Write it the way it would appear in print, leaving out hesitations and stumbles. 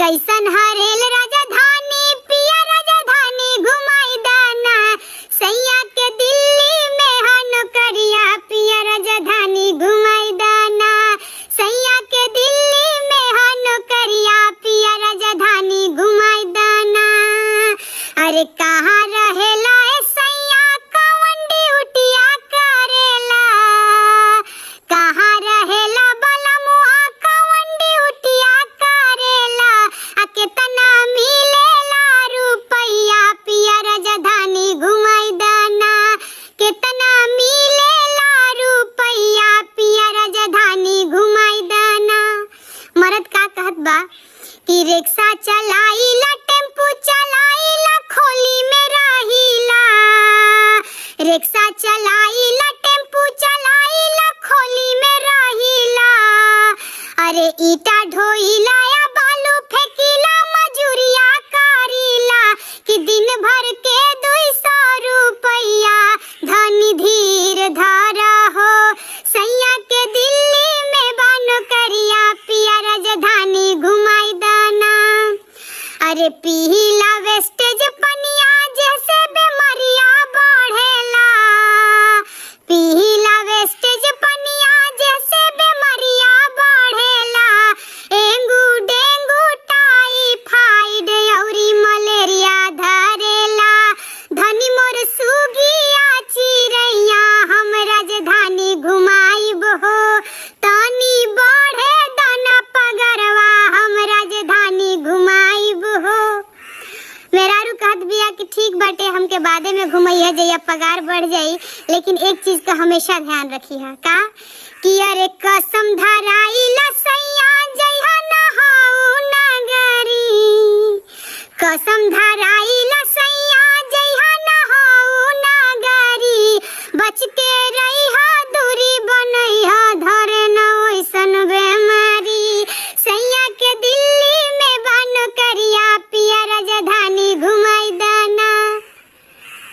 कैसन हरेल राजधानी पिया राजधानी घुमाई दाना सैया के दिल्ली में हन करिया पिया राजधानी घुमाई दाना सैया के दिल्ली में हन करिया पिया राजधानी घुमाई दाना। अरे कहाँ रहेला ए सैया कवन ड्यूटिया करेला कहाँ रहेला बलमुआ कवन ड्यूटिया करेला आ केतना मिलेला रुपैया पिया राजधानी घुमाई दाना केतना मिलेला रुपैया पिया राजधानी घुमाई दाना। मर्द का कहत बा कि रिक्शा चलाईला टेम्पू चलाईला खोली में रहीला रिक्शा चलाईला टेम्पू चलाईला खोली में रहीला। अरे ईटा ढोईला या बालू फेंकीला मजूरिया करीला कि दिन भर के 200 रुपैया धनी धीर धारा हो सैया के दिल्ली में बन करिया पिया राजधानी घुमाई दाना। अरे पीला वेस्टेज पनिया जैसे बीमारियां बढ़ेला पीला वेस्टेज पनिया जैसे बीमारियां बढ़ेला डेंगू डेंगू टाइफाइड औरी मलेरिया धरेला धनी मोर सुगिया चिरैया हम राजधानी घुमाईब हो तनी बढ़े दाना पगरवा हम राजधानी घुमाईब हो। मेहरारू कहत बिया कि ठीक बाटे हमके बादे में घुमैया जइया पगार बढ़ जाई लेकिन एक चीज का हमेशा ध्यान रखी है का कि अरे कसम धराई